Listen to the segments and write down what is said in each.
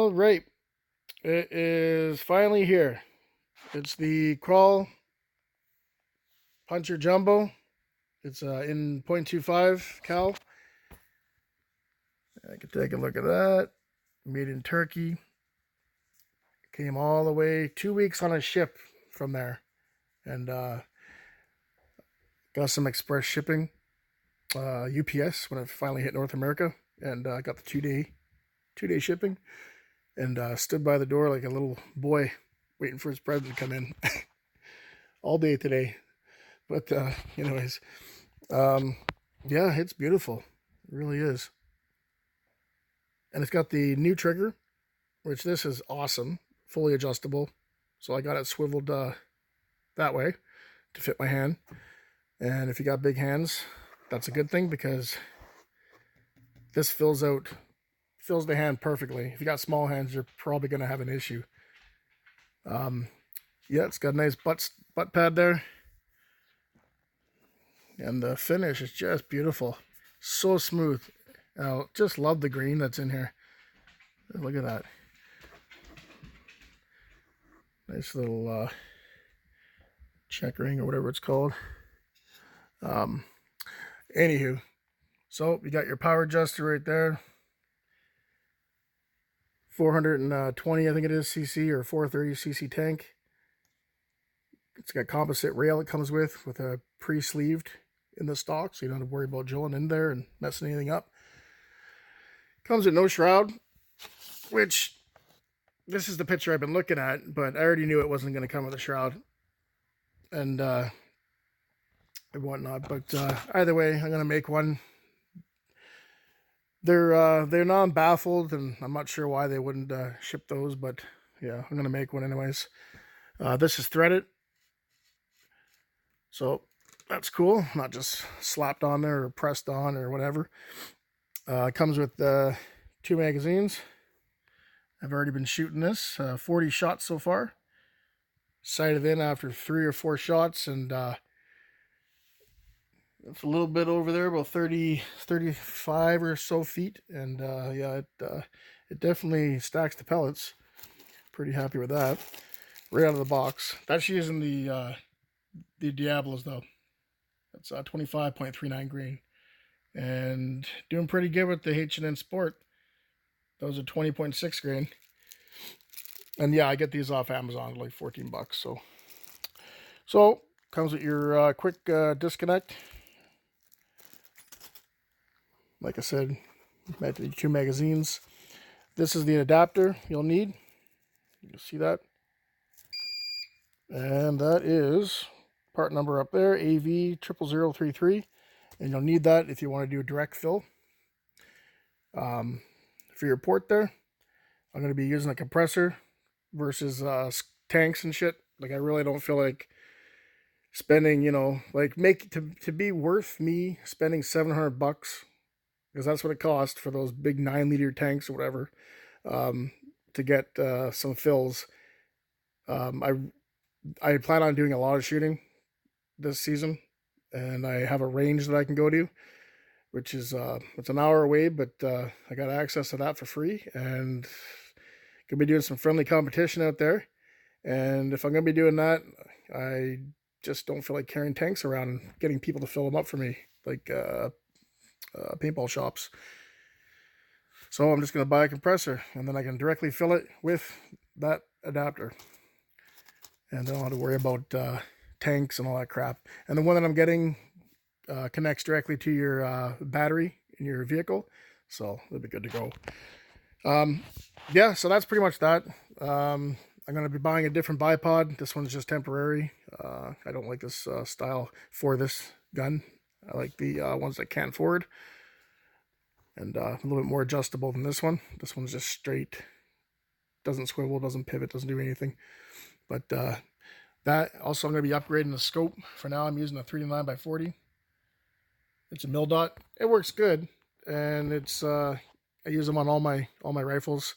All right, it is finally here. It's the Kral Puncher Jumbo. It's in .25 cal. I can take a look at that. Made in Turkey. Came all the way 2 weeks on a ship from there, and got some express shipping, UPS when it finally hit North America, and got the two day shipping, and stood by the door like a little boy waiting for his present to come in all day today. But anyways, yeah, it's beautiful. It really is. And it's got the new trigger, which this is awesome, fully adjustable. So I got it swiveled that way to fit my hand. And if you got big hands, that's a good thing because this fills the hand perfectly. If you got small hands, you're probably going to have an issue. Yeah, it's got a nice butt pad there. And the finish is just beautiful. So smooth. I just love the green that's in here. Look at that. Nice little checkering or whatever it's called. Anywho, so you got your power adjuster right there. 420, I think it is, cc or 430 cc tank. It's got composite rail it comes with a pre-sleeved in the stock, so you don't have to worry about drilling in there and messing anything up. Comes with no shroud, which this is the picture I've been looking at, but I already knew it wasn't going to come with a shroud and whatnot. But either way, I'm going to make one. They're non-baffled, and I'm not sure why they wouldn't ship those, but yeah, I'm going to make one anyways. This is threaded, so that's cool. Not just slapped on there or pressed on or whatever. It comes with 2 magazines. I've already been shooting this, 40 shots so far. Sighted in after 3 or 4 shots, and it's a little bit over there, about 35 or so feet, and yeah, it definitely stacks the pellets. Pretty happy with that. Right out of the box. That's using the Diablos though. That's 25.39 grain, and doing pretty good with the H&N Sport. Those are 20.6 grain, and yeah, I get these off Amazon like 14 bucks. So comes with your quick disconnect. Like I said, 2 magazines. This is the adapter you'll need. You can see that. And that is part number up there, AV00033. And you'll need that if you want to do a direct fill. For your port there, I'm going to be using a compressor versus tanks and shit. Like, I really don't feel like spending, like, to be worth me spending 700 bucks, because that's what it cost for those big 9-liter tanks or whatever, to get some fills. I plan on doing a lot of shooting this season, and I have a range that I can go to, which is it's an hour away, but I got access to that for free, and gonna be doing some friendly competition out there. And if I'm gonna be doing that, I just don't feel like carrying tanks around and getting people to fill them up for me, like paintball shops. So I'm just going to buy a compressor, and then I can directly fill it with that adapter, and I don't have to worry about tanks and all that crap. And the one that I'm getting connects directly to your battery in your vehicle, so it'll be good to go. Yeah, so that's pretty much that. I'm going to be buying a different bipod. This one's just temporary. I don't like this style for this gun. I like the ones that can't forward, and a little bit more adjustable than this one. This one's just straight. Doesn't swivel, doesn't pivot, doesn't do anything. But that also, I'm going to be upgrading the scope. For now, I'm using a 39x40. It's a mil dot. It works good, and it's I use them on all my rifles,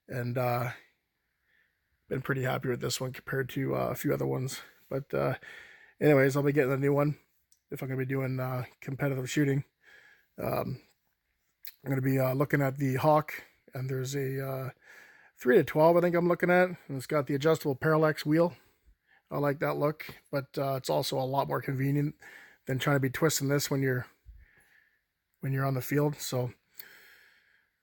and been pretty happy with this one compared to a few other ones. But anyways, I'll be getting a new one if I'm going to be doing competitive shooting. I'm going to be looking at the Hawk, and there's a 3 to 12, I think I'm looking at. And it's got the adjustable parallax wheel. I like that look, but it's also a lot more convenient than trying to be twisting this when you're on the field. So,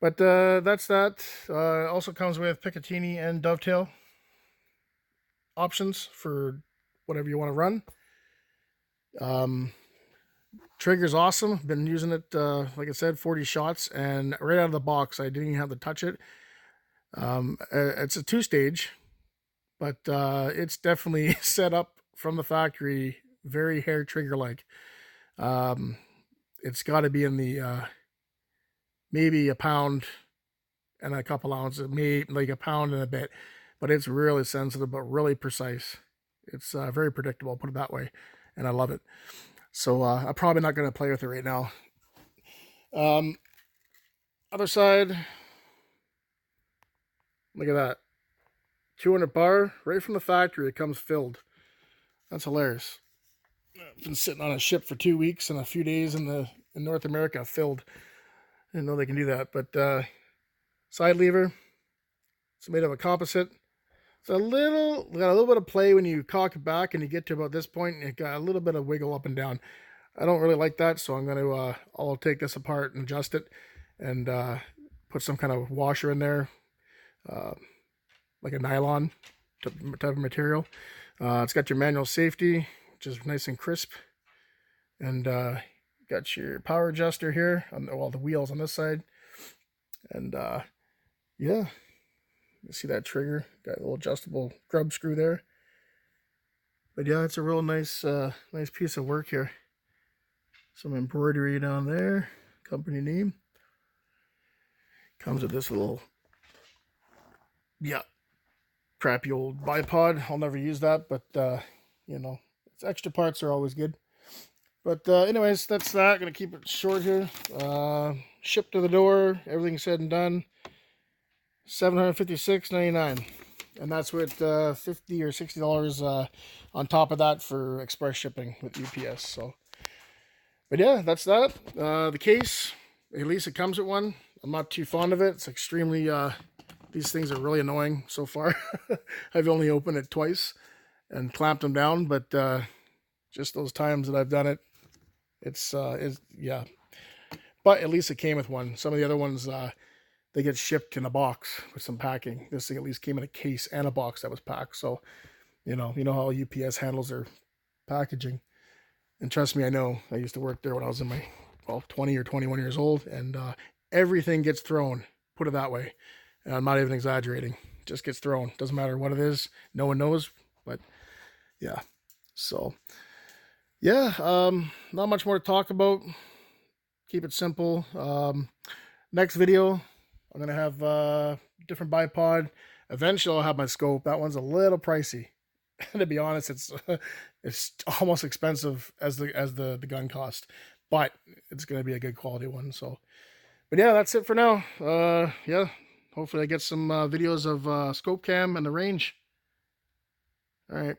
but that's that. Also comes with Picatinny and dovetail options for whatever you want to run. Trigger's awesome. Been using it, like I said, 40 shots, and right out of the box, I didn't even have to touch it. It's a 2-stage, but it's definitely set up from the factory very hair trigger like. It's got to be in the maybe a pound and a couple ounces, maybe like a pound and a bit, but it's really sensitive but really precise. It's very predictable, put it that way, and I love it. So I'm probably not going to play with it right now. Other side, look at that, 200 bar right from the factory. It comes filled. That's hilarious. I've been sitting on a ship for 2 weeks and a few days in North America filled. I didn't know they can do that. But side lever, it's made of a composite. It's got a little bit of play when you cock it back and you get to about this point, and it got a little bit of wiggle up and down. I don't really like that, so I'm going to I'll take this apart and adjust it and put some kind of washer in there, like a nylon type of material. It's got your manual safety, which is nice and crisp, and got your power adjuster here on the wheels on this side, and yeah, you see that trigger, got a little adjustable grub screw there. But yeah, it's a real nice nice piece of work here. Some embroidery down there, company name. Comes with this little, yeah, crappy old bipod. I'll never use that, but you know, it's extra parts are always good. But anyways, that's that. Gonna keep it short here. Shipped to the door, everything said and done, $756.99, and that's with $50 or $60 on top of that for express shipping with UPS. So, but yeah, that's that. The case, at least it comes with one. I'm not too fond of it. It's extremely these things are really annoying so far. I've only opened it twice and clamped them down, but just those times that I've done it, it's yeah. But at least it came with one. Some of the other ones, they get shipped in a box with some packing. This thing at least came in a case and a box that was packed. So, you know how UPS handles their packaging. And trust me, I know. I used to work there when I was in my 20 or 21 years old, and everything gets thrown. Put it that way. And I'm not even exaggerating. It just gets thrown. Doesn't matter what it is. No one knows. But yeah. So yeah, not much more to talk about. Keep it simple. Next video, I'm gonna have different bipod. Eventually, I'll have my scope. That one's a little pricey. To be honest, it's almost expensive as the gun cost, but it's gonna be a good quality one. So, but yeah, that's it for now. Yeah, hopefully I get some videos of scope cam and the range. All right.